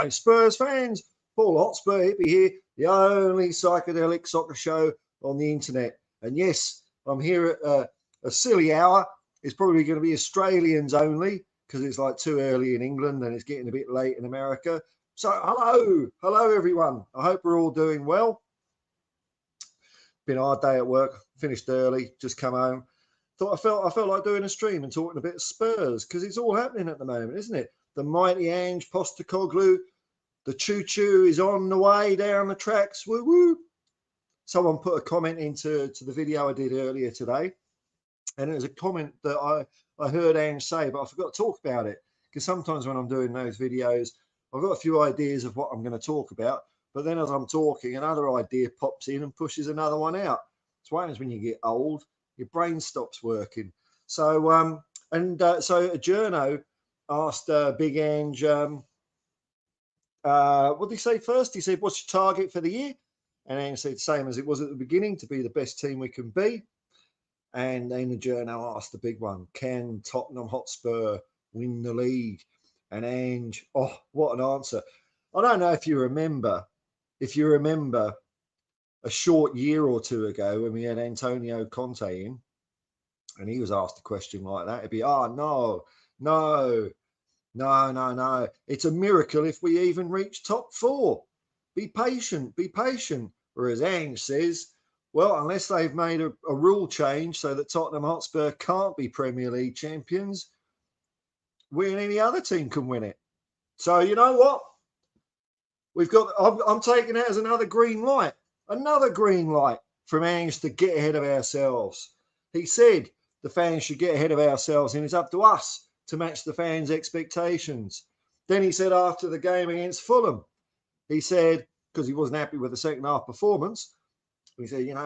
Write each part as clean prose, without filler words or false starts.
G'day, Spurs fans. Paul Hotspur Hippie here, the only psychedelic soccer show on the internet. And yes, I'm here at a silly hour. It's probably going to be Australians only because it's like too early in England and it's getting a bit late in America. So hello everyone. I hope we're all doing well. Been a hard day at work, finished early, just come home. I felt like doing a stream and talking a bit of Spurs because it's all happening at the moment, isn't it? The mighty Ange Postecoglou, the choo-choo is on the way down the tracks. Woo woo! Someone put a comment into the video I did earlier today, and it was a comment that I heard Ange say, but I forgot to talk about it because sometimes when I'm doing those videos, I've got a few ideas of what I'm going to talk about, but then as I'm talking, another idea pops in and pushes another one out. It's what happens when you get old. Your brain stops working. So so a journo asked Big Ange, what did he say first? He said, what's your target for the year? And Ange said, same as it was at the beginning, to be the best team we can be. And then the journo asked the big one, can Tottenham Hotspur win the league? And Ange, oh, what an answer. I don't know if you remember a short year or two ago when we had Antonio Conte in, and he was asked a question like that, it'd be, no. It's a miracle if we even reach top four. Be patient. Whereas Ange says, well, unless they've made a rule change so that Tottenham Hotspur can't be Premier League champions, we and any other team can win it. So you know what? I'm taking that as another green light from Ange to get ahead of ourselves. He said the fans should get ahead of ourselves, and it's up to us to match the fans' expectations. Then he said after the game against Fulham, he said, because he wasn't happy with the second half performance, he said, and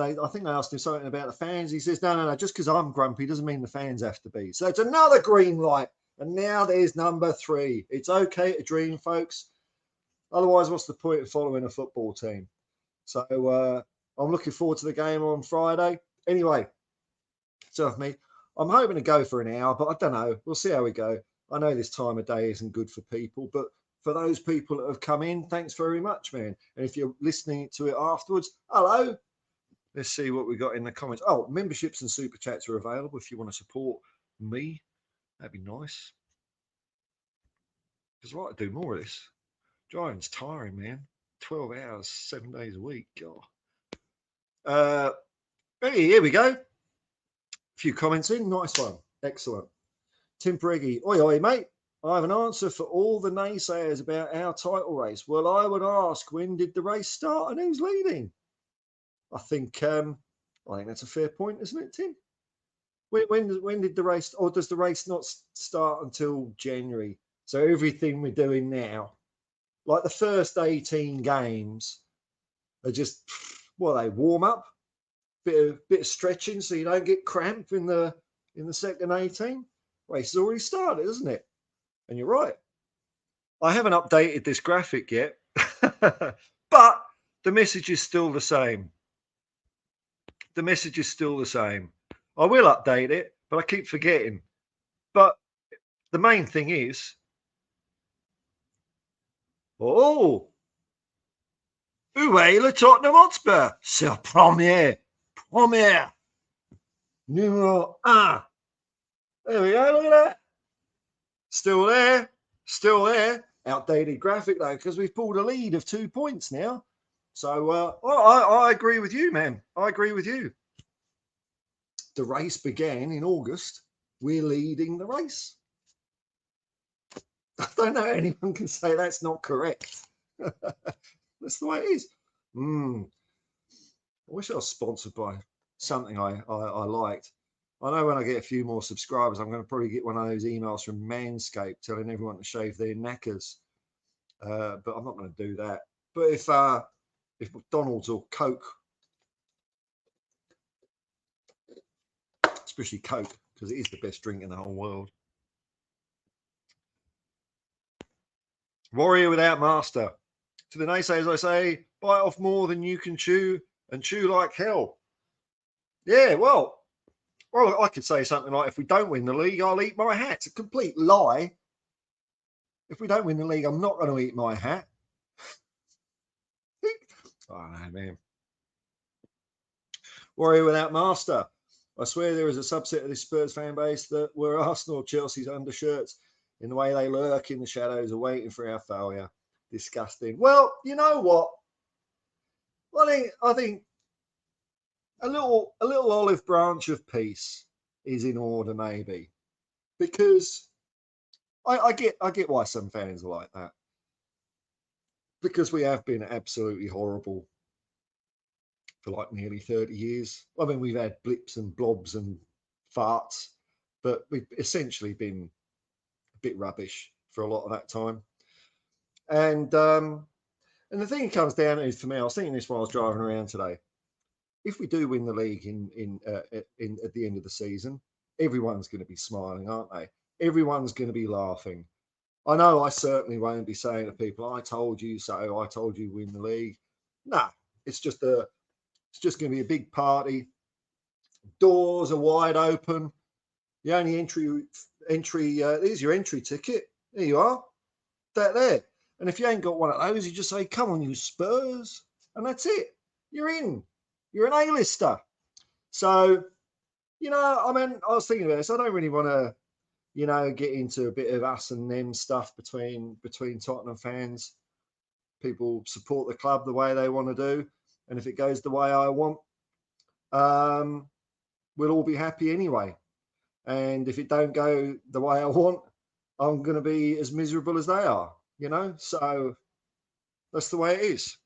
I think they asked him something about the fans. He says, no, just because I'm grumpy doesn't mean the fans have to be. So it's another green light. And now there's number 3. It's okay to dream, folks. Otherwise, what's the point of following a football team? So I'm looking forward to the game on Friday. Anyway, so me, I'm hoping to go for an hour, but I don't know. We'll see how we go. I know this time of day isn't good for people, but for those people that have come in, thanks very much, man. And if you're listening to it afterwards, hello. Let's see what we got in the comments. Oh, memberships and super chats are available if you want to support me. That'd be nice. Because I'd like to do more of this. Driving's tiring, man. 12 hours, 7 days a week. God. Hey, here we go. A few comments in. Nice one. Excellent. Tim Preggy. Oi, mate. I have an answer for all the naysayers about our title race. Well, I would ask, when did the race start and who's leading? I think that's a fair point, isn't it, Tim? When did the race, or does the race not start until January? So everything we're doing now, like the first 18 games, are just they warm up, bit of stretching so you don't get cramp in the second 18. Race has already started, isn't it? And you're right. I haven't updated this graphic yet, but the message is still the same. The message is still the same. I will update it, but I keep forgetting. But the main thing is, où est le Tottenham Hotspur? C'est le premier. Numéro 1. There we go, look at that. Still there. Outdated graphic though, because we've pulled a lead of 2 points now. So I agree with you, man. I agree with you. The race began in August. We're leading the race. I don't know anyone can say that's not correct. That's the way it is. I wish I was sponsored by something I liked. I know when I get a few more subscribers, I'm going to probably get one of those emails from Manscaped telling everyone to shave their knackers. But I'm not going to do that. But if McDonald's or Coke, especially Coke, because it is the best drink in the whole world. Warrior without master. To the naysayers, I say, bite off more than you can chew and chew like hell. Yeah, well, I could say something like, if we don't win the league, I'll eat my hat. It's a complete lie. If we don't win the league, I'm not going to eat my hat. Oh, no, man. Warrior without master. I swear there is a subset of this Spurs fan base that were Arsenal or Chelsea's undershirts in the way they lurk in the shadows of waiting for our failure. Disgusting. Well, you know what? I think a little olive branch of peace is in order, maybe, because I get why some fans are like that, because we have been absolutely horrible for like nearly 30 years. I mean, we've had blips and blobs and farts, but we've essentially been a bit rubbish for a lot of that time. And the thing it comes down to is, for me, I was thinking this while I was driving around today. If we do win the league in at the end of the season, everyone's going to be smiling, aren't they? Everyone's going to be laughing. I know I certainly won't be saying to people, "I told you so. I told you win the league." Nah, it's just going to be a big party. Doors are wide open. The only entry. Here's your entry ticket. There you are. That there. And if you ain't got one of those, you just say, "Come on, you Spurs," and that's it. You're in. You're an A-lister. So, I mean, I was thinking about this. I don't really want to, get into a bit of us and them stuff between Tottenham fans. People support the club the way they want to do, and if it goes the way I want, we'll all be happy anyway. And if it don't go the way I want, I'm going to be as miserable as they are. So that's the way it is.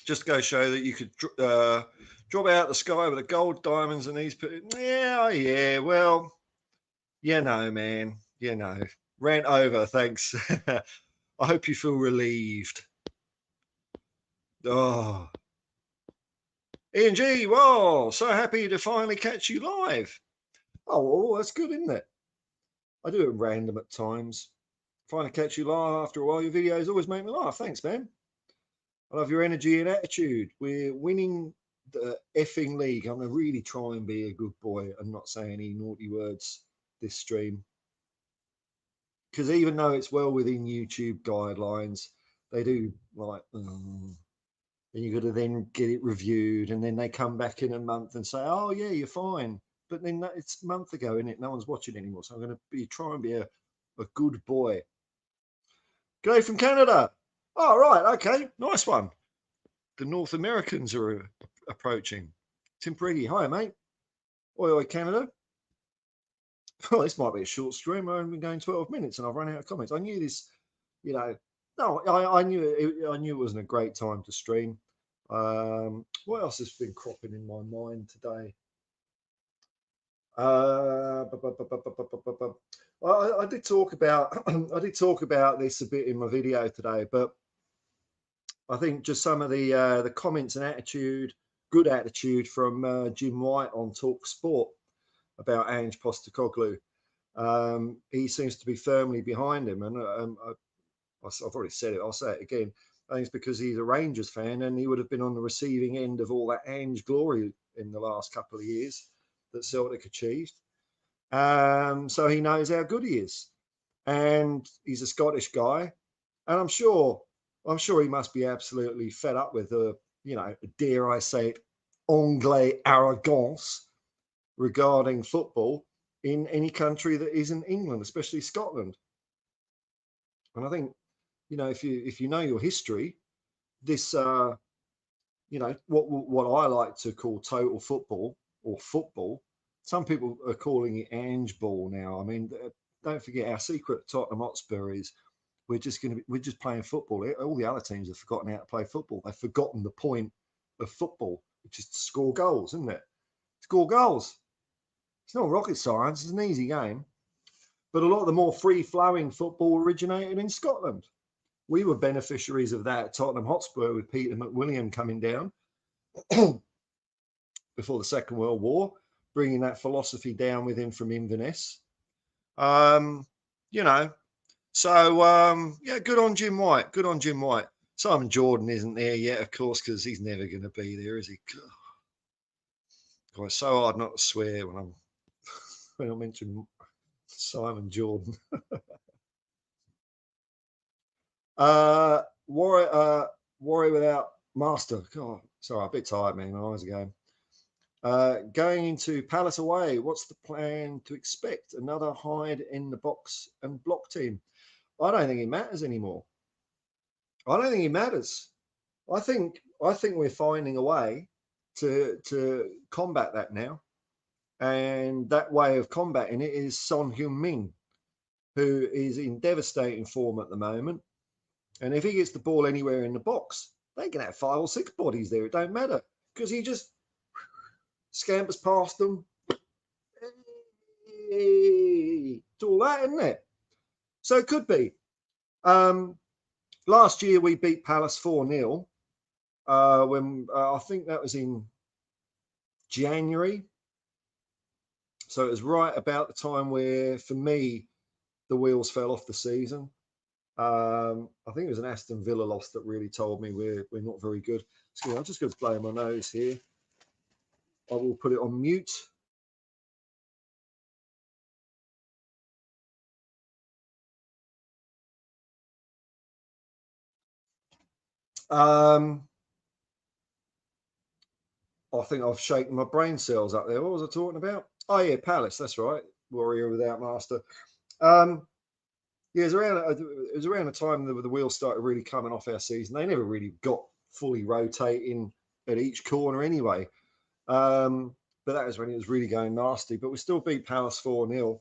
Just to go show that you could drop out the sky with the gold diamonds and these. Yeah. Well, man. Rant over. Thanks. I hope you feel relieved. Oh, Ian G. Well, so happy to finally catch you live. Oh, well, that's good, isn't it? I do it random at times. Finally catch you live after a while. Your videos always make me laugh. Thanks, man. I love your energy and attitude. We're winning the effing league. I'm going to really try and be a good boy and not say any naughty words this stream. Because even though it's well within YouTube guidelines, they do like, and you got to then get it reviewed. And then they come back in a month and say, "Oh, yeah, you're fine." But then it's a month ago, isn't it? No one's watching anymore. So I'm going to try and be a good boy. G'day from Canada. Oh, right. Okay. Nice one. The North Americans are approaching. Tim Brady. Hi, mate. Oi, Canada. Oh, this might be a short stream. I've only been going 12 minutes and I've run out of comments. I knew this, no, I knew it wasn't a great time to stream. What else has been cropping in my mind today? I did talk about this a bit in my video today, but I think just some of the comments and good attitude from Jim White on Talk Sport about Ange Postecoglou. He seems to be firmly behind him, and I've already said it. I'll say it again. I think it's because he's a Rangers fan, and he would have been on the receiving end of all that Ange glory in the last couple of years that Celtic achieved. So he knows how good he is, and he's a Scottish guy, and I'm sure he must be absolutely fed up with the, dare I say it, Anglais arrogance regarding football in any country that isn't England, especially Scotland. And I think, if you know your history, this, what I like to call total football or football, some people are calling it Ange ball now. I mean, don't forget our secret Tottenham Hotspur is we're just playing football. All the other teams have forgotten how to play football. They've forgotten the point of football, which is to score goals, isn't it? Score goals. It's not rocket science. It's an easy game. But a lot of the more free-flowing football originated in Scotland. We were beneficiaries of that at Tottenham Hotspur with Peter McWilliam coming down before the Second World War, bringing that philosophy down with him from Inverness. So, good on Jim White. Good on Jim White. Simon Jordan isn't there yet, of course, because he's never going to be there, is he? God, it's so hard not to swear when I mention Simon Jordan. Warrior without master. God, sorry, I'm a bit tired, man. My eyes are going. Going into Palace away, what's the plan to expect? Another hide in the box and block team? I don't think it matters anymore. I don't think it matters. I think we're finding a way to combat that now, and that way of combating it is Son Heung-min, who is in devastating form at the moment. And if he gets the ball anywhere in the box, they can have 5 or 6 bodies there. It don't matter because he just scampers past them. It's all that, isn't it? So it could be. Last year we beat Palace 4-0 when I think that was in January. So it was right about the time where, for me, the wheels fell off the season. I think it was an Aston Villa loss that really told me we're not very good. Excuse me, I'm just going to blow my nose here. I will put it on mute. I think I've shaken my brain cells up there. What was I talking about? Oh yeah, Palace. That's right. Warrior without master. Yeah, it was around the time that the wheels started really coming off our season. They never really got fully rotating at each corner anyway. But that was when it was really going nasty. But we still beat Palace 4-0.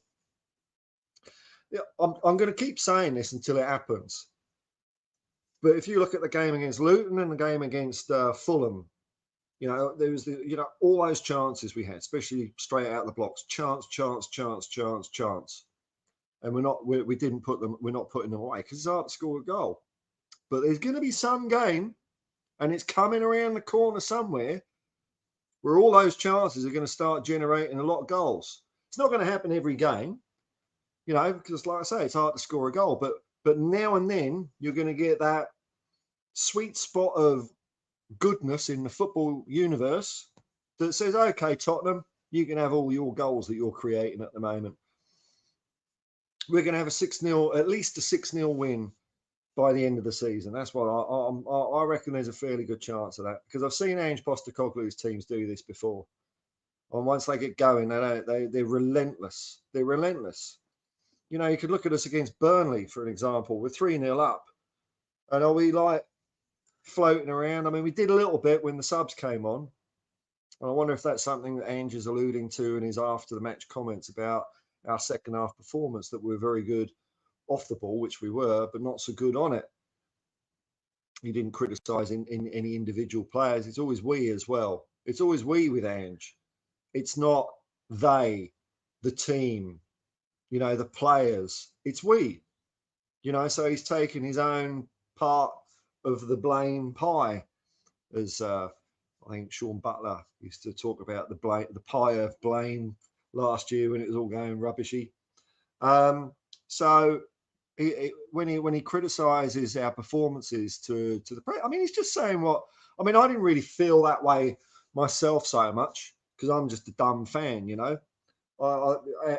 Yeah, I'm going to keep saying this until it happens. But if you look at the game against Luton and the game against Fulham, there was all those chances we had, especially straight out of the blocks, chance, and we didn't put them. We're not putting them away because it's hard to score a goal. But there's going to be some game, and it's coming around the corner somewhere, where all those chances are going to start generating a lot of goals. It's not going to happen every game, because like I say, it's hard to score a goal. But now and then you're going to get that sweet spot of goodness in the football universe that says, okay, Tottenham, you can have all your goals that you're creating at the moment. We're going to have at least a 6-0 win by the end of the season. That's what I reckon there's a fairly good chance of that, because I've seen Ange Postecoglou's teams do this before. And once they get going, they're relentless. They're relentless. You could look at us against Burnley, for an example. We're 3-0 up. And are we like floating around? I mean, we did a little bit when the subs came on. And I wonder if that's something that Ange is alluding to in his after the match comments about our second half performance, that we're very good off the ball, which we were, but not so good on it. He didn't criticise in any individual players. It's always we as well. It's always we with Ange. It's not they, the team, the players. It's we. So he's taken his own part of the blame pie, as I think Sean Butler used to talk about the pie of blame last year when it was all going rubbishy. So when he criticises our performances to the press, I mean, he's just saying what. I mean, I didn't really feel that way myself so much because I'm just a dumb fan,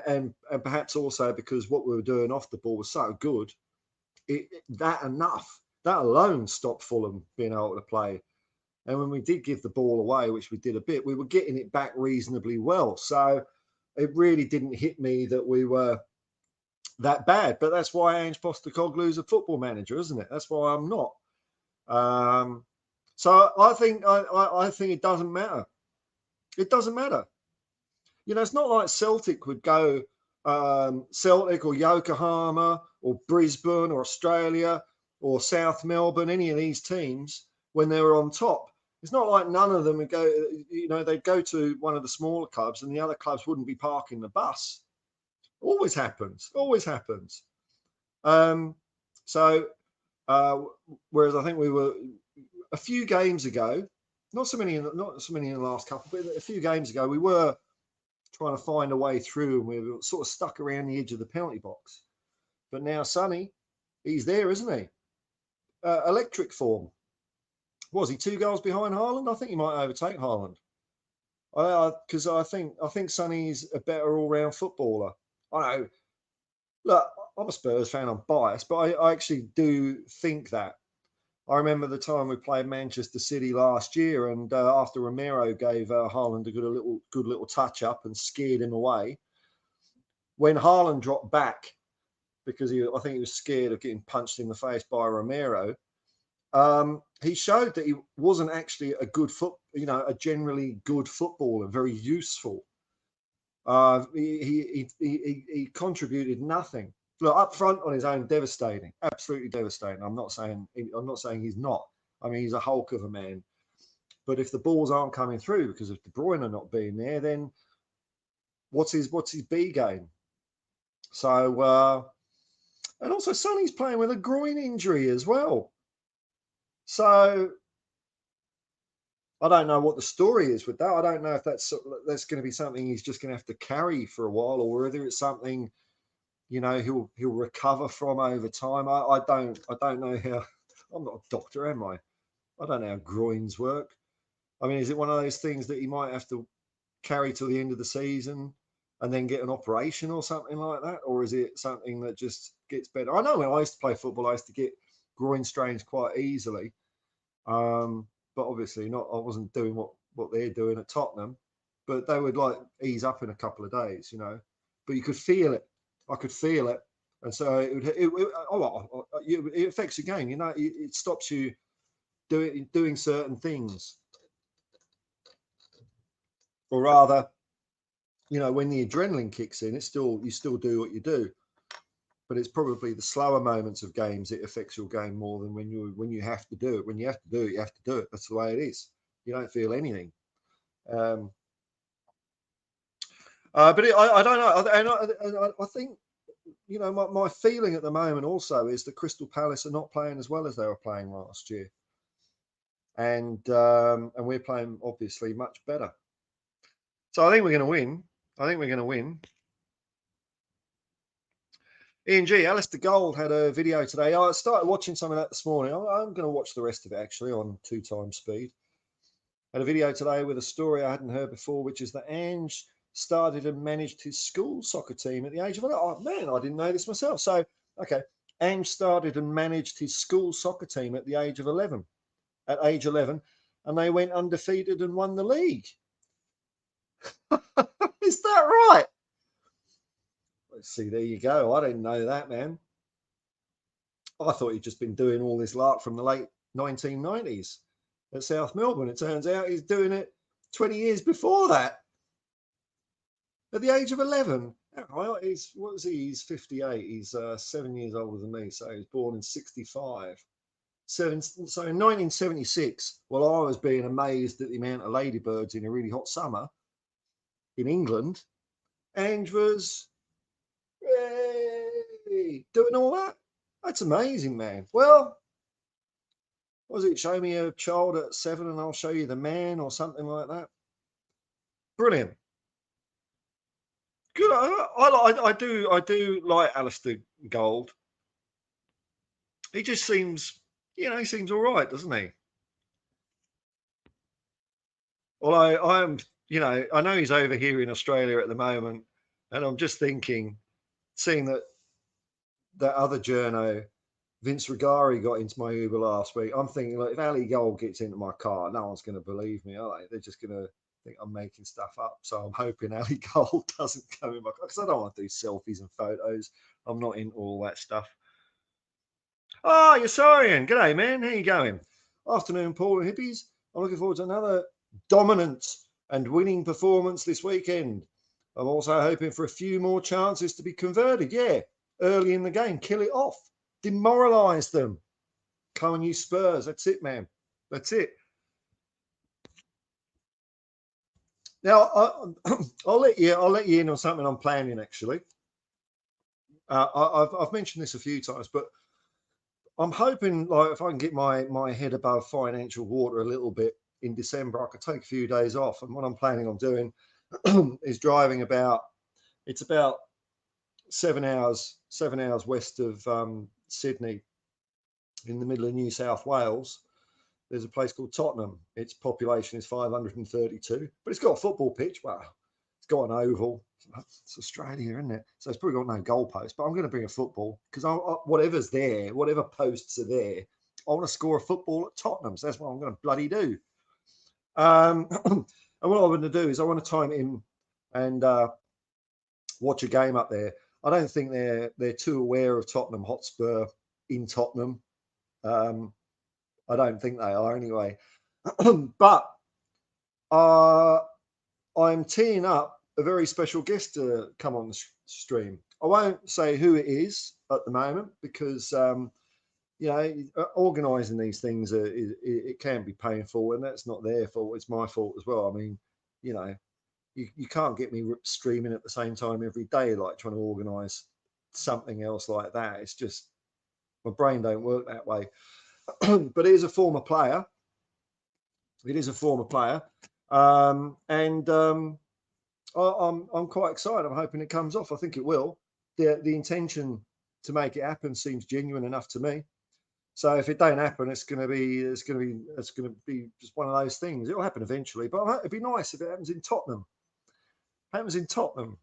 and perhaps also because what we were doing off the ball was so good. That alone stopped Fulham being able to play. And when we did give the ball away, which we did a bit, we were getting it back reasonably well. So it really didn't hit me that we were that bad. But that's why Ange Postecoglou is a football manager, isn't it? That's why I'm not. So I think it doesn't matter. It doesn't matter. It's not like Celtic would go, Celtic or Yokohama or Brisbane or Australia or South Melbourne, any of these teams, when they were on top. It's not like none of them would go, they'd go to one of the smaller clubs and the other clubs wouldn't be parking the bus. Always happens. Whereas I think we were a few games ago, not so many in the last couple, but a few games ago, we were trying to find a way through, and we were sort of stuck around the edge of the penalty box. But now Sonny, he's there, isn't he? Electric form. Was he 2 goals behind Haaland? I think he might overtake Haaland. Because I think Sonny's a better all-round footballer. I know look, I'm a Spurs fan, I'm biased, but I actually do think that. I remember the time we played Manchester City last year, and after Romero gave Haaland a good little touch up and scared him away, when Haaland dropped back because I think he was scared of getting punched in the face by Romero. He showed that he wasn't actually a generally good footballer, very useful. He contributed nothing. Look, up front on his own, devastating, absolutely devastating. I'm not saying he's not. I mean, he's a hulk of a man. But if the balls aren't coming through because of De Bruyne not being there, then what's his B game? So and also Sonny's playing with a groin injury as well. So I don't know what the story is with that. I don't know if that's going to be something he's just going to have to carry for a while, or whether it's something he'll recover from over time. I don't know how. I'm not a doctor, am I? I don't know how groins work. I mean, is it one of those things that he might have to carry till the end of the season and then get an operation or something like that, or is it something that just gets better? I know when I used to play football, I used to get groin strains quite easily. But obviously not. I wasn't doing what they're doing at Tottenham, but they would like ease up in a couple of days, But you could feel it. I could feel it, and so it affects your game. It stops you doing certain things, or rather, when the adrenaline kicks in, you still do what you do, but it's probably the slower moments of games it affects your game more than when you have to do it. When you have to do it, you have to do it. That's the way it is. You don't feel anything. I don't know, and I think my feeling at the moment also is that Crystal Palace are not playing as well as they were playing last year, and we're playing obviously much better. So I think we're going to win. I think we're going to win. Ian G. Alistair Gold had a video today. I started watching some of that this morning. I'm going to watch the rest of it actually on 2x speed. Had a video today with a story I hadn't heard before, which is that Ange started and managed his school soccer team at the age of, oh man, I didn't know this myself. So, okay, Ange started and managed his school soccer team at the age of 11, and they went undefeated and won the league. Is that right? Let's see, there you go. I didn't know that, man. I thought he'd just been doing all this lark from the late 1990s at South Melbourne. It turns out he's doing it 20 years before that. At the age of 11, what was he? He's 58. He's 7 years older than me. So he was born in 65. So in 1976, while I was being amazed at the amount of ladybirds in a really hot summer in England, Ange was doing all that. That's amazing, man. Well, what was it? Show me a child at 7 and I'll show you the man, or something like that. Brilliant. Good. I do like Alistair Gold. He just seems, he seems all right, doesn't he? Well, I'm, I know he's over here in Australia at the moment, and I'm just thinking, seeing that other journo, Vince Rigari, got into my Uber last week. I'm thinking, like, if Ali Gold gets into my car, no one's going to believe me, are they? They're just going to think I'm making stuff up. So I'm hoping Ali Gold doesn't come in my car, because I don't want to do selfies and photos. I'm not into all that stuff. Oh, you're Sorian. G'day, man. How you going? Afternoon, Paul and Hippies. I'm looking forward to another dominant and winning performance this weekend. I'm also hoping for a few more chances to be converted. Yeah, early in the game. Kill it off. Demoralise them. Come on, you Spurs. That's it, man. That's it. Now, I'll let you in on something I'm planning, actually. I've mentioned this a few times, but I'm hoping, like, if I can get my head above financial water a little bit in December, I could take a few days off. And what I'm planning on doing is driving about 7 hours west of Sydney, in the middle of New South Wales. There's a place called Tottenham. Its population is 532, but it's got a football pitch. Well, it's got an oval. It's Australia, isn't it? So it's probably got no goalpost. But I'm going to bring a football because whatever's there, whatever posts are there, I want to score a football at Tottenham. So that's what I'm going to bloody do. And what I want to do is I want to time it in and watch a game up there. I don't think they're too aware of Tottenham Hotspur in Tottenham. I don't think they are anyway. But I'm teeing up a very special guest to come on the stream. I won't say who it is at the moment because organising these things it can be painful, and that's not their fault. It's my fault as well. I mean, you can't get me streaming at the same time every day, like trying to organise something else like that. It's just my brain don't work that way. But it is a former player. It is a former player, and I'm quite excited. I'm hoping it comes off. I think it will. The intention to make it happen seems genuine enough to me. So if it don't happen, it's going to be just one of those things. It'll happen eventually, but it'd be nice if it happens in Tottenham. Happens in Tottenham.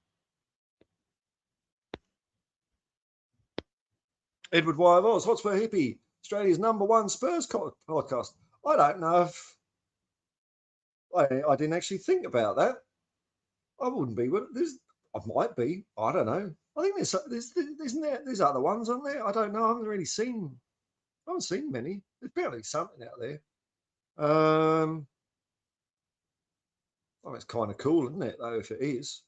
Edward Y. Voss, Hotspur Hippie, Australia's #1 Spurs podcast. I don't know if I didn't actually think about that. I wouldn't be. I might be. I don't know. I think there's other ones on there. I don't know. I haven't seen many. There's barely something out there. Oh, it's kind of cool, isn't it? Though, if it is,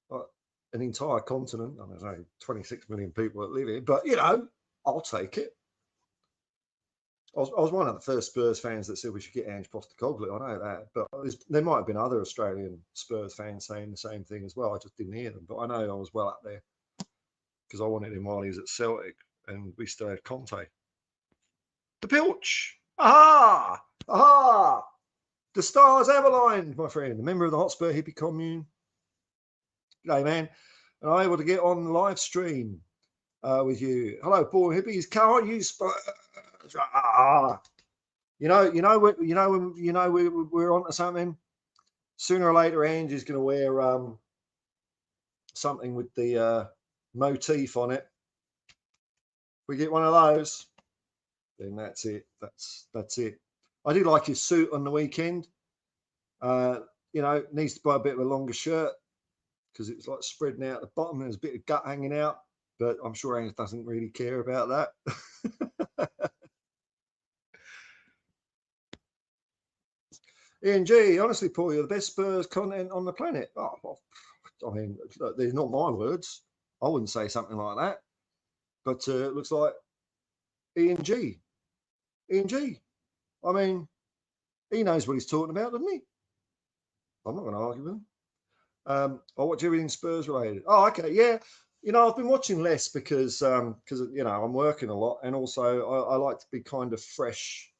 like an entire continent. I mean, there's only 26 million people that live here, but I'll take it. I was one of the first Spurs fans that said we should get Ange Postecoglou. I know that, but there might have been other Australian Spurs fans saying the same thing as well. I just didn't hear them, but I know I was well up there because I wanted him while he was at Celtic, and we still had Conte. The Pilch, aha, aha! The stars have aligned, my friend. A member of the Hotspur Hippie commune. G'day, man. And I'm able to get on the live stream with you. Hello, Paul Hippies. Can't you Spurs? We're onto something. Sooner or later, Ange is going to wear something with the motif on it. If we get one of those, then that's it. That's it. I do like his suit on the weekend. Needs to buy a bit of a longer shirt because it's like spreading out the bottom and there's a bit of gut hanging out. But I'm sure Ange doesn't really care about that. Ian G, honestly, Paul, you're the best Spurs content on the planet. Oh, well, I mean, they're not my words. I wouldn't say something like that. But it looks like Ian G. Ian G. I mean, he knows what he's talking about, doesn't he? I'm not going to argue with him. I watch everything Spurs related. Oh, okay, yeah. I've been watching less because I'm working a lot, and also I like to be kind of fresh,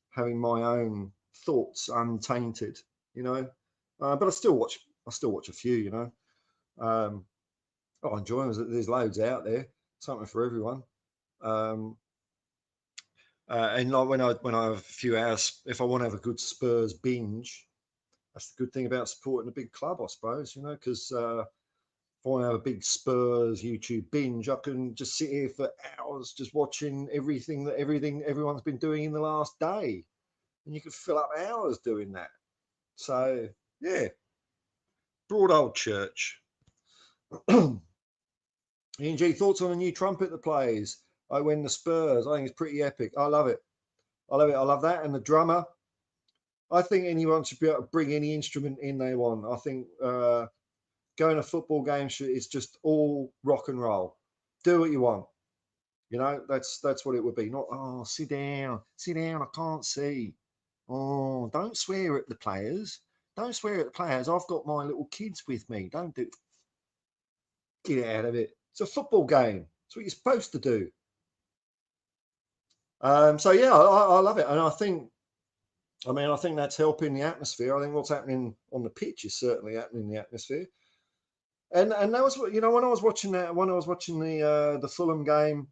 having my own thoughts untainted. But I still watch a few. I enjoy them. There's loads out there, something for everyone. And like when I have a few hours, if I want to have a good Spurs binge, that's the good thing about supporting a big club, I suppose. Because if I want to have a big Spurs YouTube binge, I can just sit here for hours just watching everything everyone's been doing in the last day. And you could fill up hours doing that. So, yeah. Broad old church. Ian G, thoughts on a new trumpet that plays? I win the Spurs. I think it's pretty epic. I love it. I love that. And the drummer. I think anyone should be able to bring any instrument in they want. I think going to football games is just all rock and roll. Do what you want. That's what it would be. Not, sit down, I can't see. Oh, don't swear at the players. Don't swear at the players. I've got my little kids with me. Don't do. Get out of it. It's a football game. It's what you're supposed to do. So yeah, I love it, and I think that's helping the atmosphere. I think what's happening on the pitch is certainly happening in the atmosphere. And that was, when I was watching the Fulham game,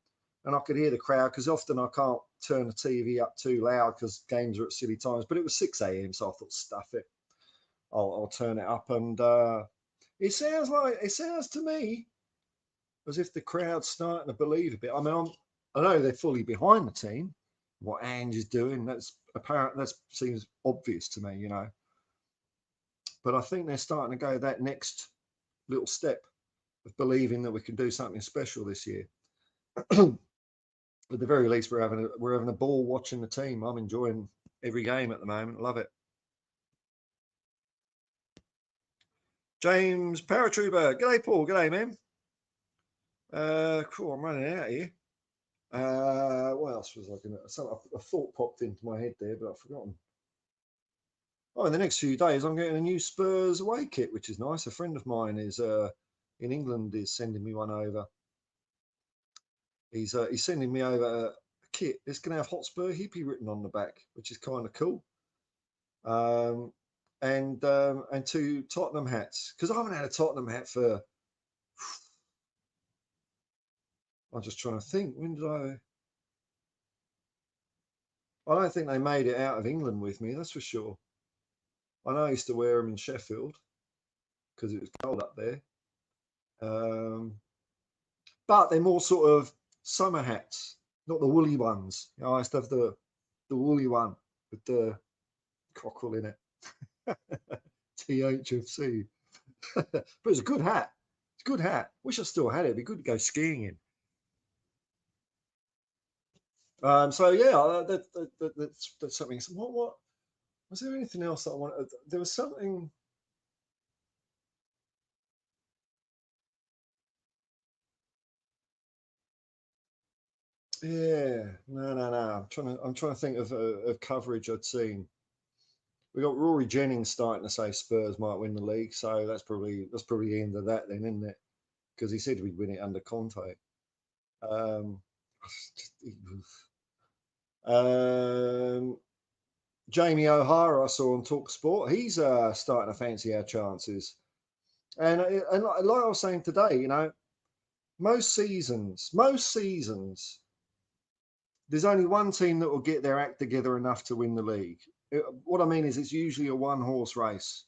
and I could hear the crowd because often I can't turn the TV up too loud because games are at silly times. But it was 6 a.m, so I thought, stuff it, I'll turn it up. And It sounds to me as if the crowd's starting to believe a bit. I mean, I know they're fully behind the team. What Ange is doing, that's apparent. That seems obvious to me, But I think they're starting to go that next little step of believing that we can do something special this year. At the very least, we're having a ball watching the team. I'm enjoying every game at the moment. Love it. James Paratrooper. G'day, Paul. G'day, man. Cool. I'm running out here. What else was I going to? A thought popped into my head there, but I've forgotten. Oh, in the next few days, I'm getting a new Spurs away kit, which is nice. A friend of mine is in England is sending me one over. He's sending me over a kit. It's going to have Hotspur Hippie written on the back, which is kind of cool. And 2 Tottenham hats, because I haven't had a Tottenham hat for. I'm just trying to think. When did I don't think they made it out of England with me. That's for sure. I know I used to wear them in Sheffield because it was cold up there. But they're more sort of summer hats, not the woolly ones. I used to have the woolly one with the cockerel in it. THFC. But it's a good hat. It's a good hat. Wish I still had it. It'd be good to go skiing in. So yeah, that's something. What was there anything else that I wanted? There was something. Yeah, no. I'm trying to think of coverage I'd seen. We got Rory Jennings starting to say Spurs might win the league, so that's probably the end of that then, isn't it? Because he said we'd win it under Conte. Jamie O'Hara I saw on Talk Sport. He's starting to fancy our chances, and like I was saying today, most seasons, there's only one team that will get their act together enough to win the league. What I mean is, it's usually a one-horse race,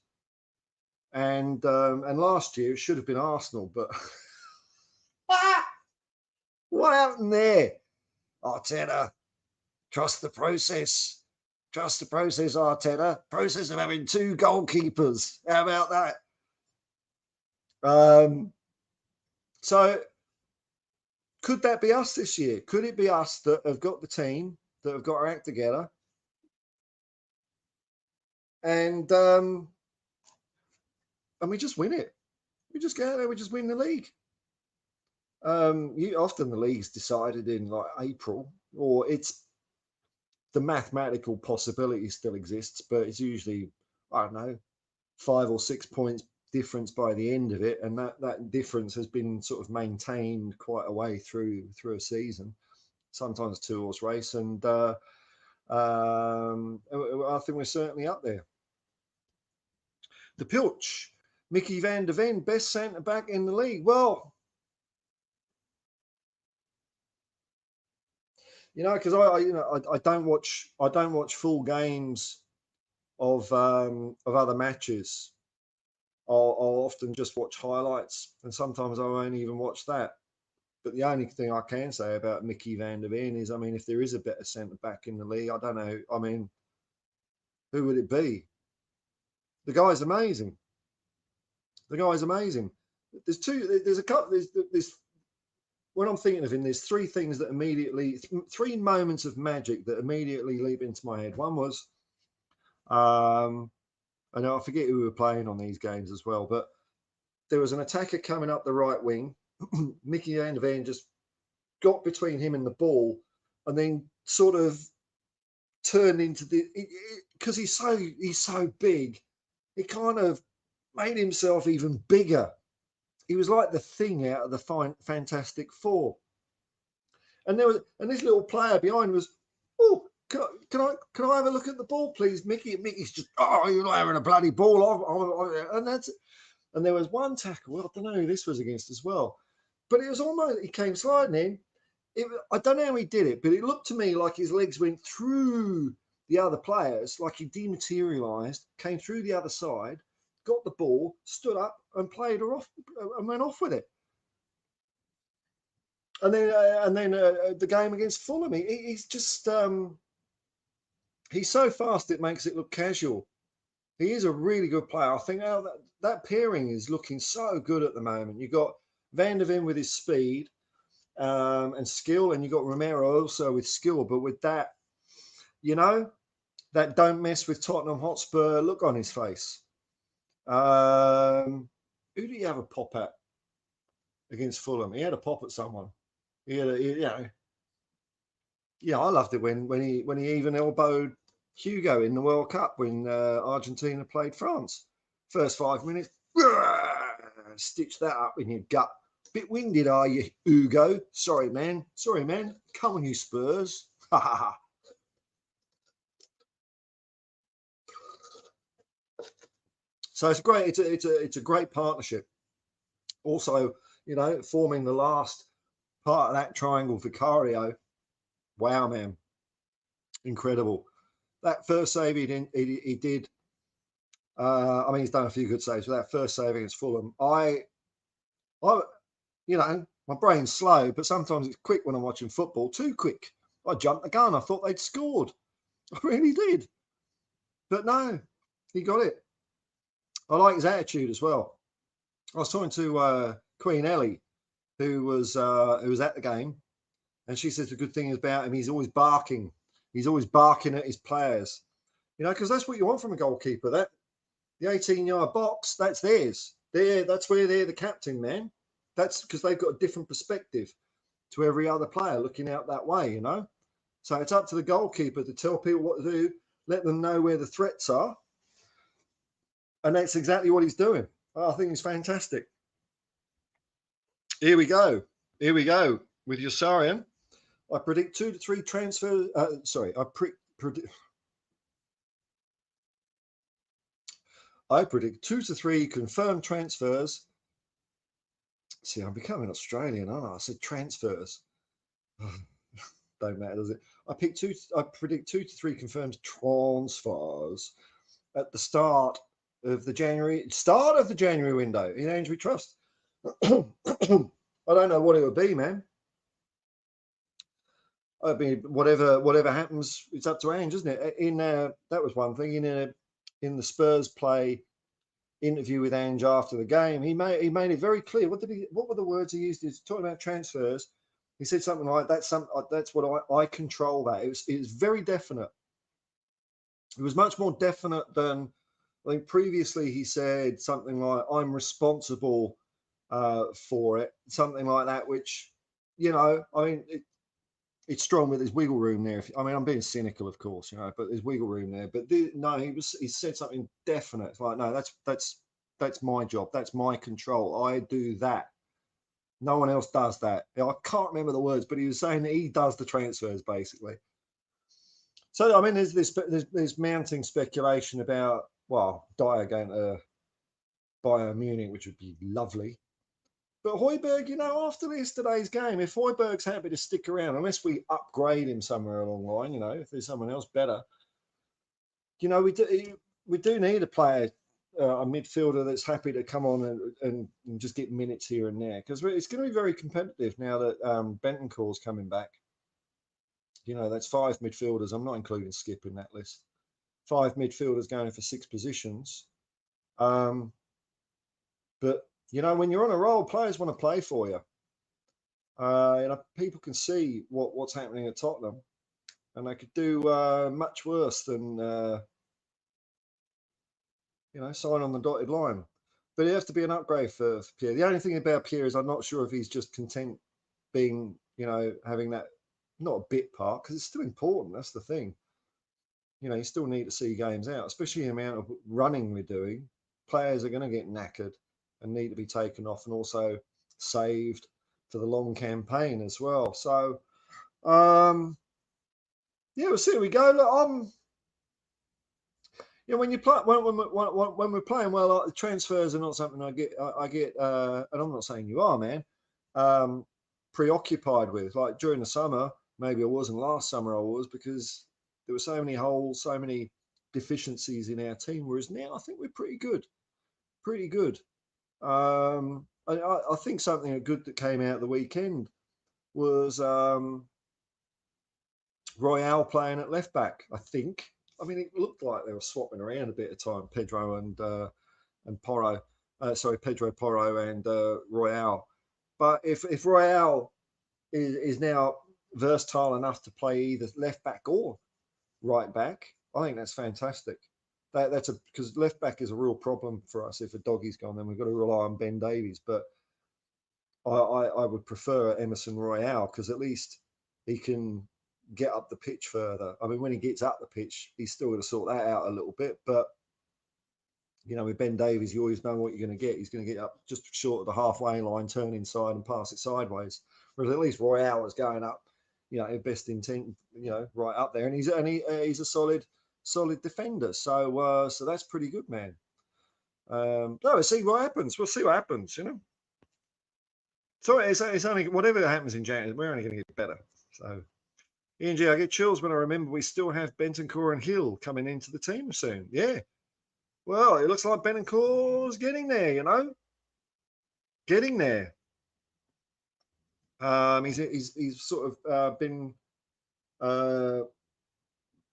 and last year it should have been Arsenal, but what happened there? Arteta, trust the process. Trust the process, Arteta. Process of having 2 goalkeepers. How about that? So could that be us this year? Could it be us that have got the team, that have got our act together, and we just win it? We just go out there, we just win the league. Often the league's decided in like April, or it's the mathematical possibility still exists, but it's usually, I don't know, 5 or 6 points difference by the end of it, and that difference has been sort of maintained quite a way through a season, sometimes 2-horse race, and I think we're certainly up there. The Pilch, Mickey van der Ven, best centre back in the league. Well, because I don't watch full games of other matches. I'll often just watch highlights, and sometimes I won't even watch that. But the only thing I can say about Mickey van der Ven is, if there is a better centre back in the league, I don't know. Who would it be? The guy's amazing. There's a couple. There's when I'm thinking of him, there's 3 things that immediately, 3 moments of magic that immediately leap into my head. One was, I know I forget who we were playing on these games as well, but there was an attacker coming up the right wing. Mickey van der Ven just got between him and the ball, and then sort of turned into because he's so big, he kind of made himself even bigger. He was like the Thing out of the Fantastic Four. And this little player behind was, oh, can I have a look at the ball, please, Mickey? And Mickey's just, you're not having a bloody ball. And that's it. And there was one tackle. Well, I don't know who this was against as well, but it was almost, he came sliding in. I don't know how he did it, but it looked to me like his legs went through the other players, like he dematerialized, came through the other side, got the ball, stood up and played her off and went off with it. And then the game against Fulham, he's just he's so fast it makes it look casual. He is a really good player. I think that pairing is looking so good at the moment. You've got Van der Ven with his speed and skill, and you've got Romero also with skill, but with that, you know, that don't mess with Tottenham Hotspur look on his face. Who do you have a pop at against Fulham? He had a pop at someone. You know, yeah, I loved it when he even elbowed Hugo in the World Cup when Argentina played France. First 5 minutes, stitch that up in your gut. Bit winded, are you, Hugo? Sorry, man. Sorry, man. Come on, you Spurs. Ha ha ha. So it's great. It's a great partnership. Also, you know, forming the last part of that triangle, Vicario. Wow, man, incredible. That first save he did. I mean, he's done a few good saves, but that first save against Fulham, you know, my brain's slow, but sometimes it's quick when I'm watching football. Too quick. I jumped the gun. I thought they'd scored. I really did, but no, he got it. I like his attitude as well. I was talking to Queen Ellie, who was at the game, and she says the good thing about him, he's always barking. He's always barking at his players, you know, because that's what you want from a goalkeeper. That the 18-yard box, that's theirs. That's where they're the captain, man. That's because they've got a different perspective to every other player looking out that way, you know. So it's up to the goalkeeper to tell people what to do, let them know where the threats are, and that's exactly what he's doing. I think he's fantastic. Here we go. Here we go with Yossarian. I predict 2 to 3 transfers. I predict 2 to 3 confirmed transfers. See, I'm becoming Australian, aren't I? I said transfers. Don't matter, does it? I predict 2 to 3 confirmed transfers at the start of the January window in Ange we trust. I don't know what it would be, man. I mean, whatever happens, it's up to Ange, isn't it? That was one thing in the Spurs play interview with Ange after the game. He made it very clear. What were the words he used? He's talking about transfers. He said something like that's what I control that. It was very definite. It was much more definite than I think previously. He said something like I'm responsible for it, something like that, which, you know, I mean, it's strong, but there's wiggle room there. I mean, I'm being cynical, of course, you know, but there's wiggle room there. But no, he said something definite. It's like, no, that's my job. That's my control. I do that. No one else does that. I can't remember the words, but he was saying that he does the transfers basically. So I mean, there's mounting speculation about, well, Dyer going to Bayern Munich, which would be lovely. But Højbjerg, you know, after yesterday's game, if Højbjerg's happy to stick around, unless we upgrade him somewhere along the line, you know, if there's someone else better, you know, we do need a player, a midfielder that's happy to come on and just get minutes here and there, because it's going to be very competitive now that Bentancur's coming back. You know, that's 5 midfielders. I'm not including Skip in that list. 5 midfielders going for 6 positions. But you know, when you're on a roll, players want to play for you. You know, people can see what's happening at Tottenham, and they could do much worse than you know, sign on the dotted line. But it has to be an upgrade for Pierre. The only thing about Pierre is I'm not sure if he's just content being, you know, having that, not a bit part, because it's still important. That's the thing. You know, you still need to see games out, especially the amount of running we're doing. Players are going to get knackered and need to be taken off and also saved for the long campaign as well. So, yeah, we'll see how we go. Look, you know, when you play when we're playing well, like, the transfers are not something I get, and I'm not saying you are, man, preoccupied with. Like during the summer, maybe I wasn't. Last summer I was, because there were so many holes, so many deficiencies in our team. Whereas now I think we're pretty good. pretty good. I think something good that came out the weekend was Royale playing at left back. I think. I mean, it looked like they were swapping around a bit of time, Pedro and Porro. Sorry, Pedro Porro and Royale. But if Royale is now versatile enough to play either left back or right back, I think that's fantastic. That's because left back is a real problem for us. If a doggy's gone, then we've got to rely on Ben Davies. But I would prefer Emerson Royale because at least he can get up the pitch further. I mean, when he gets up the pitch, he's still going to sort that out a little bit. But you know, with Ben Davies, you always know what you're going to get. He's going to get up just short of the halfway line, turn inside and pass it sideways. Whereas at least Royale is going up, you know, best intent, you know, right up there. And he's a solid defender. So so that's pretty good, man. No, we'll see what happens. We'll see what happens, you know. So it's only whatever happens in January, we're only going to get better. So Ange, I get chills when I remember we still have Bentancur and Hill coming into the team soon. Yeah. Well, it looks like Bentancur's getting there, you know. Getting there. He's sort of been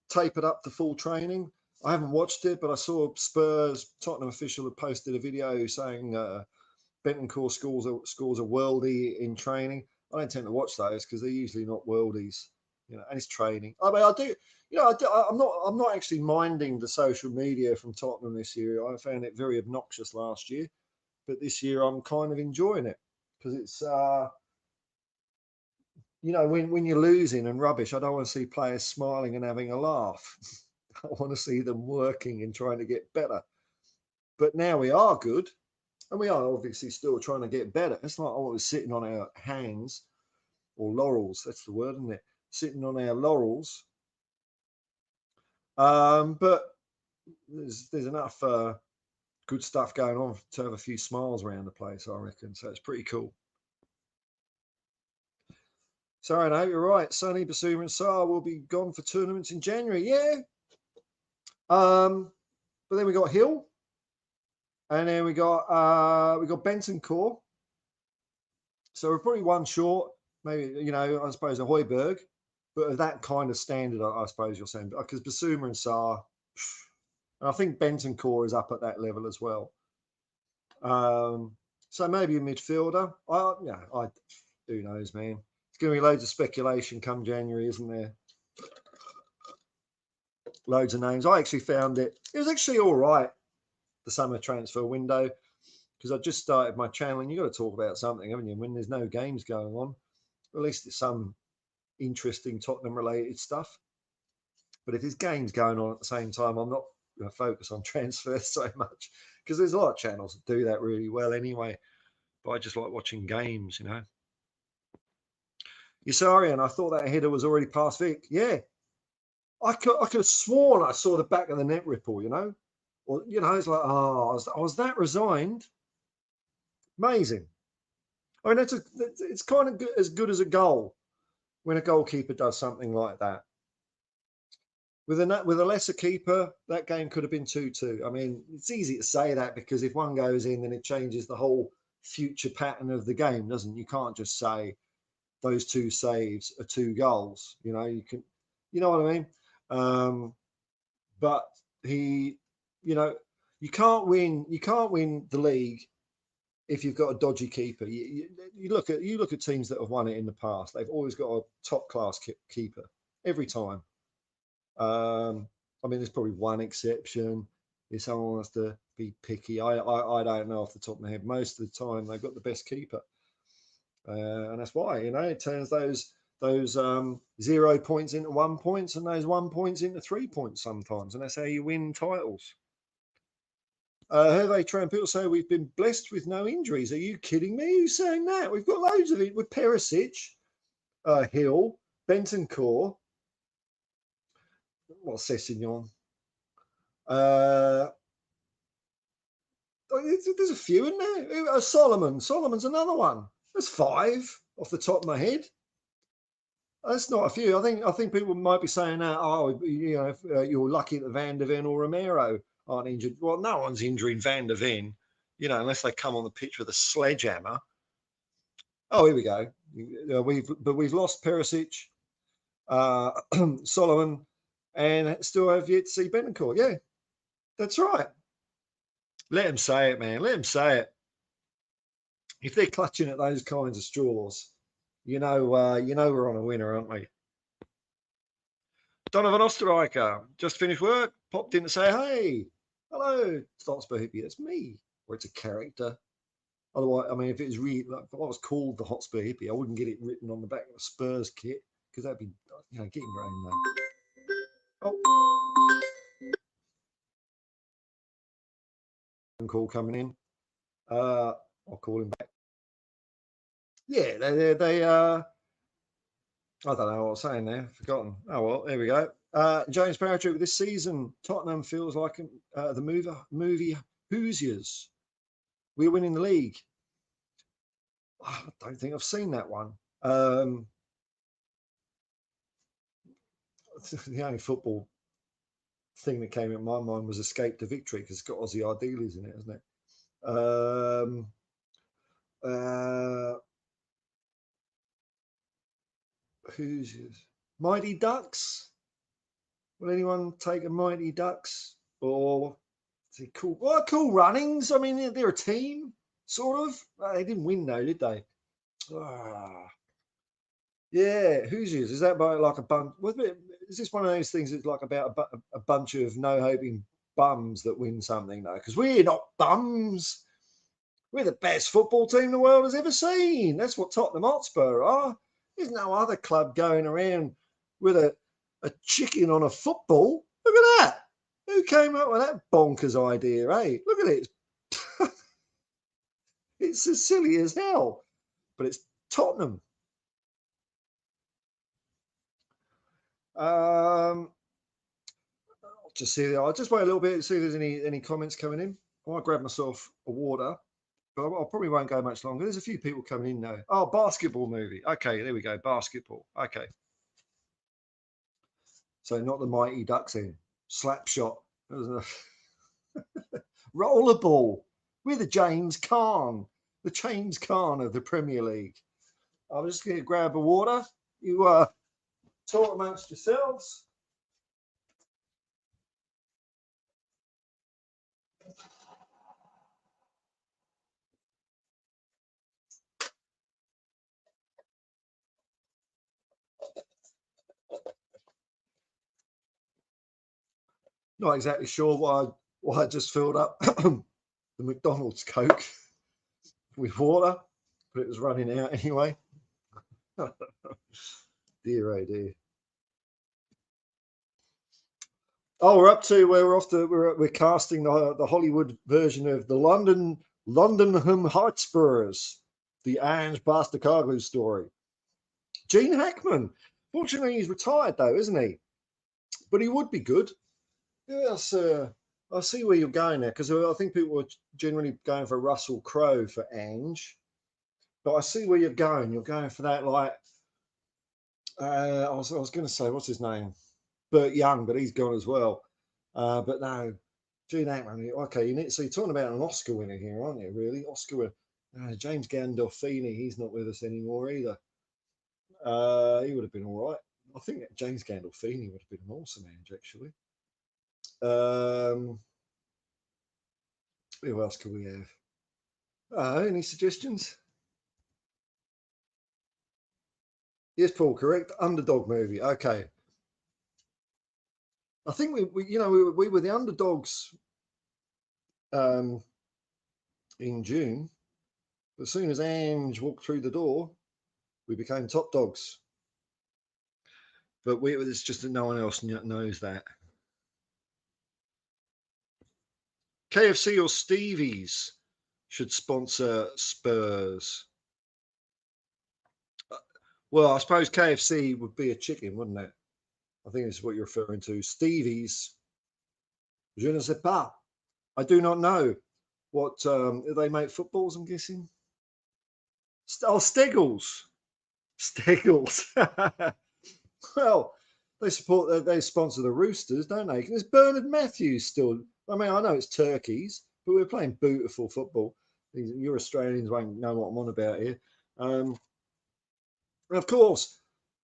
tapered up to full training. I haven't watched it, but I saw Spurs Tottenham official had posted a video saying Bentancur scores a worldie in training. I don't tend to watch those because they're usually not worldies, you know. And it's training. I mean, I do, you know. I'm not actually minding the social media from Tottenham this year. I found it very obnoxious last year, but this year I'm kind of enjoying it because it's you know, when you're losing and rubbish, I don't want to see players smiling and having a laugh. I want to see them working and trying to get better. But now we are good, and we are obviously still trying to get better. It's not always sitting on our hands or laurels. That's the word, isn't it? Sitting on our laurels. But there's enough good stuff going on to have a few smiles around the place, I reckon. So it's pretty cool. Sorry, no, you're right. Sonny, Basuma, and Sarr will be gone for tournaments in January. Yeah. But then we got Hill, and then we got Bentancur. So we're probably one short. Maybe, you know, I suppose a Højbjerg, but of that kind of standard, I suppose you're saying, because Basuma and Sarr, and I think Bentancur is up at that level as well. So maybe a midfielder. Who knows, man. It's going to be loads of speculation come January, isn't there? Loads of names. I actually found it was actually all right, the summer transfer window, because I just started my channel, and you've got to talk about something, haven't you? When there's no games going on, at least it's some interesting Tottenham-related stuff. But if there's games going on at the same time, I'm not going to focus on transfers so much, because there's a lot of channels that do that really well anyway. But I just like watching games, you know. Vicario, I thought that header was already past Vic. Yeah. I could have sworn I saw the back of the net ripple, you know. Or, you know, it's like, I was that resigned. Amazing. I mean, it's kind of as good as a goal when a goalkeeper does something like that. With a lesser keeper, that game could have been 2-2. I mean, it's easy to say that because if one goes in, then it changes the whole future pattern of the game, doesn't it? You can't just say those two saves are 2 goals. You know, you know what I mean? But he, you know, you can't win the league if you've got a dodgy keeper. You look at teams that have won it in the past. They've always got a top class keeper every time. I mean, there's probably one exception. If someone wants to be picky, I don't know off the top of my head. Most of the time, they've got the best keeper, and that's why, you know, it turns those 0 points into 1 points, and those 1 points into 3 points sometimes, and that's how you win titles. Hervé Tran, people say we've been blessed with no injuries. Are you kidding me? Who's saying that? We've got loads of it with Perisic, Hill, Bentancur, Sessegnon. There's a few in there. Solomon's another one. There's 5 off the top of my head. That's not a few. I think people might be saying that, you know, you're lucky that Van der Ven or Romero aren't injured. Well, no one's injuring Van der Ven. You know, unless they come on the pitch with a sledgehammer. Oh, here we go. We've lost Perisic, Solomon, and still have yet to see Bentancur. Yeah, that's right. Let him say it, man. Let him say it. If they're clutching at those kinds of straws, you know we're on a winner, aren't we? Donovan Osterreicher just finished work, popped in to say, "Hey, hello, Hotspur Hippie. That's me." Or it's a character. Otherwise, I mean, if it was really, like, if I was called the Hotspur Hippie, I wouldn't get it written on the back of a Spurs kit because that'd be, getting your own name. Oh, call coming in. I'll call him back. Yeah, they I don't know what I was saying there. Forgotten. Oh well, there we go. James Patrick. This season, Tottenham feels like the movie Hoosiers. We're winning the league. I don't think I've seen that one. The only football thing that came in my mind was Escape to Victory because it's got Ozzy Ardiles in it, hasn't it? Hoosiers. Mighty Ducks. Will anyone take a Mighty Ducks? Or is it cool? Well, Cool Runnings. I mean, they're a team, sort of. They didn't win though, did they? Yeah, Hoosiers. Is that about like a bunch? Is this one of those things that's like about a bunch of no-hoping bums that win something though? Because we're not bums. We're the best football team the world has ever seen. That's what Tottenham Hotspur are. There's no other club going around with a chicken on a football. Look at that. Who came up with that bonkers idea, eh? Look at it. It's as silly as hell. But it's Tottenham. I'll just wait a little bit and see if there's any comments coming in. I might grab myself a water. But I probably won't go much longer. There's a few people coming in now. Oh, basketball movie. Okay, there we go. Basketball. Okay. So not the Mighty Ducks in. Slapshot. Rollerball. We're the James Caan. The James Caan of the Premier League. I'm just going to grab a water. You talk amongst yourselves. Not exactly sure why I just filled up the McDonald's Coke with water, but it was running out anyway. Dear, oh dear. Oh, we're casting the Hollywood version of the London Hotspurs, the Ange Postecoglou story. Gene Hackman. Fortunately, he's retired though, isn't he? But he would be good. Yes, I see where you're going there because I think people are generally going for Russell Crowe for Ange. But I see where you're going. You're going for that, like, I was going to say, what's his name? Burt Young, but he's gone as well. But no, Gene Hackman. Okay, so you're talking about an Oscar winner here, aren't you? Really, Oscar winner. James Gandolfini. He's not with us anymore either. He would have been all right. I think that James Gandolfini would have been an awesome Ange, actually. Who else could we have? Any suggestions? Yes, Paul, correct. Underdog movie. Okay. I think we were the underdogs in June. As soon as Ange walked through the door, we became top dogs. But it's just that no one else knows that. KFC or Stevie's should sponsor Spurs. Well, I suppose KFC would be a chicken, wouldn't it? I think it's what you're referring to. Stevie's. Je ne sais pas. I do not know. What they make footballs, I'm guessing. Steggles. Steggles. Well, they sponsor the Roosters, don't they? There's Bernard Matthews still. I mean, I know it's turkeys, but we're playing beautiful football. You Australians won't know what I'm on about here. And of course,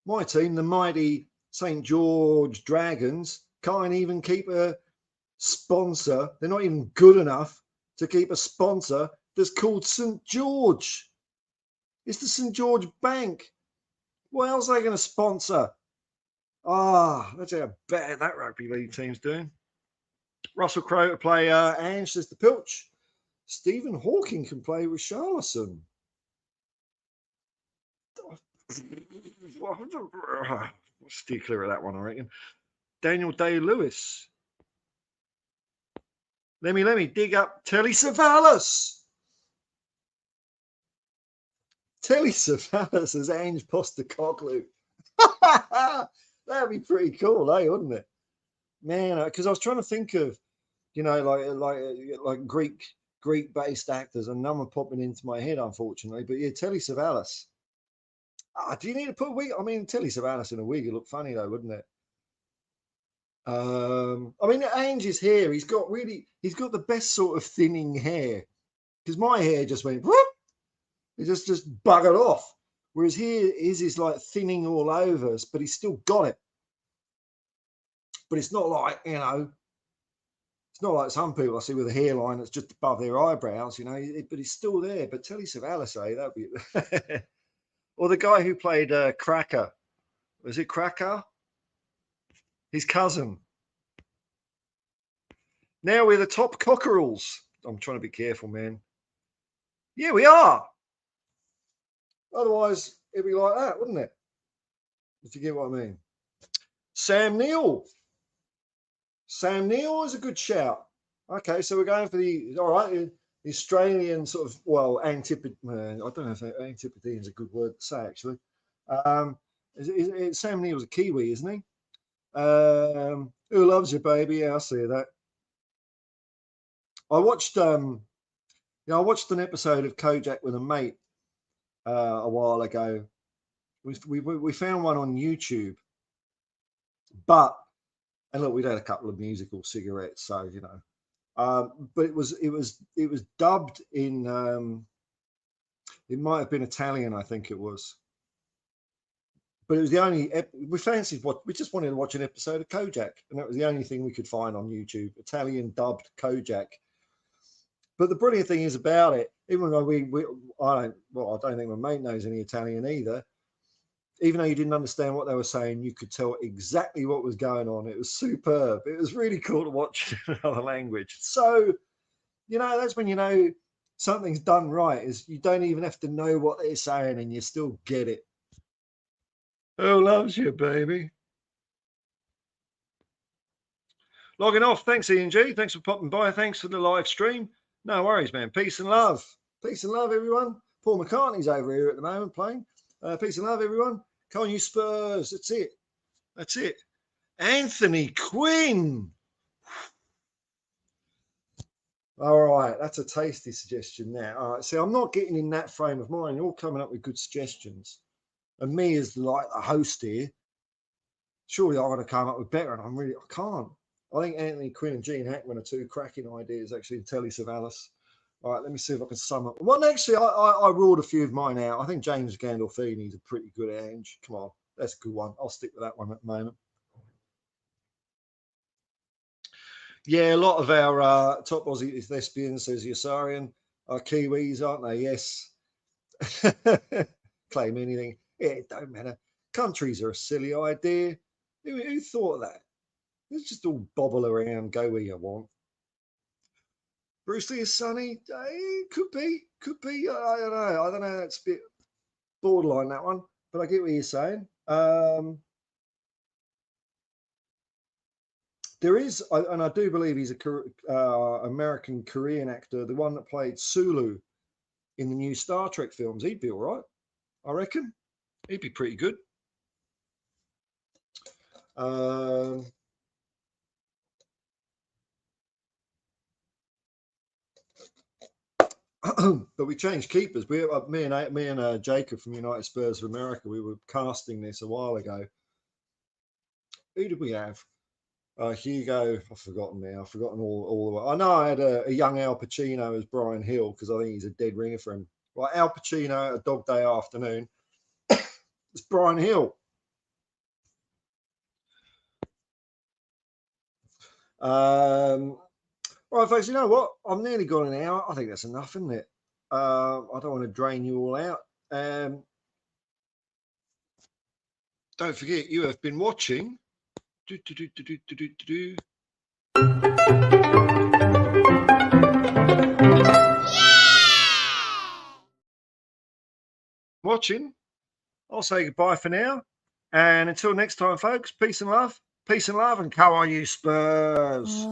my team, the mighty St. George Dragons, can't even keep a sponsor. They're not even good enough to keep a sponsor that's called St. George. It's the St. George Bank. What else are they going to sponsor? That's how bad that rugby league team's doing. Russell Crowe to play Ange, says the Pilch. Stephen Hawking can play with Charlison. Steer clear of that one, I reckon. Daniel Day-Lewis. Let me dig up Telly Savalas. Telly Savalas as Ange Postecoglou. That'd be pretty cool, wouldn't it? Man, because I was trying to think of, like Greek-based actors, and none were popping into my head, unfortunately. But yeah, Telly Savalas. Do you need to put a wig? I mean, Telly Savalas in a wig, it look funny though, wouldn't it? I mean, Ange's hair, he's got the best sort of thinning hair. Because my hair just went whoop, it just buggered off. Whereas his is like thinning all over us, but he's still got it. But it's not like, it's not like some people I see with a hairline that's just above their eyebrows, but it's still there. But Telly Savalas, that'd be. Or the guy who played Cracker. Was it Cracker? His cousin. Now we're the top cockerels. I'm trying to be careful, man. Yeah, we are. Otherwise, it'd be like that, wouldn't it? If you get what I mean. Sam Neill. Sam Neill is a good shout. Okay, so we're going for the Australian sort of, well, antipode. I don't know if antipode is a good word to say, actually. Sam Neill's a Kiwi, isn't he? Who loves you, baby? Yeah, I see that. I watched an episode of Kojak with a mate a while ago. We found one on YouTube, and look, we'd had a couple of musical cigarettes, so but it was dubbed in. It might have been Italian, I think it was. But it was the only we fancied what we just wanted to watch an episode of Kojak, and that was the only thing we could find on YouTube. Italian dubbed Kojak. But the brilliant thing is about it, even though I don't think my mate knows any Italian either. Even though you didn't understand what they were saying, you could tell exactly what was going on. It was superb. It was really cool to watch in another language. So, that's when something's done right. Is you don't even have to know what they're saying, and you still get it. Who loves you, baby? Logging off. Thanks, Ian G. Thanks for popping by. Thanks for the live stream. No worries, man. Peace and love. Peace and love, everyone. Paul McCartney's over here at the moment playing. Peace and love, everyone. Come on, you Spurs. That's it. That's it. Anthony Quinn. All right. That's a tasty suggestion now. All right. See, I'm not getting in that frame of mind. You're all coming up with good suggestions. And me as like the host here, surely I want to come up with better, and I can't. I think Anthony Quinn and Gene Hackman are two cracking ideas, actually, in Telly Savalas. All right, let me see if I can sum up. Well, actually, I ruled a few of mine out. I think James Gandolfini is a pretty good Ange. Come on, that's a good one. I'll stick with that one at the moment. Yeah, a lot of our top Aussie thespians, says Yassarian, are Kiwis, aren't they? Yes. Claim anything. It don't matter. Countries are a silly idea. Who thought of that? Let's just all bobble around, go where you want. Bruce Lee is sunny. Could be. I don't know. That's a bit borderline, that one. But I get what you're saying. There is, and I do believe he's a American Korean actor, the one that played Sulu in the new Star Trek films. He'd be all right, I reckon. He'd be pretty good. But we changed keepers. Me and Jacob from United Spurs of America, we were casting this a while ago. Who did we have? Hugo, I've forgotten now. I've forgotten all the way. I know I had a young Al Pacino as Brian Hill because I think he's a dead ringer for him. Like Al Pacino, A Dog Day Afternoon. It's Brian Hill. Right, folks, you know what? I'm nearly gone an hour. I think that's enough, isn't it? I don't want to drain you all out. Don't forget, you have been watching. Watching. I'll say goodbye for now. And until next time, folks, peace and love. Peace and love, and come on, you Spurs.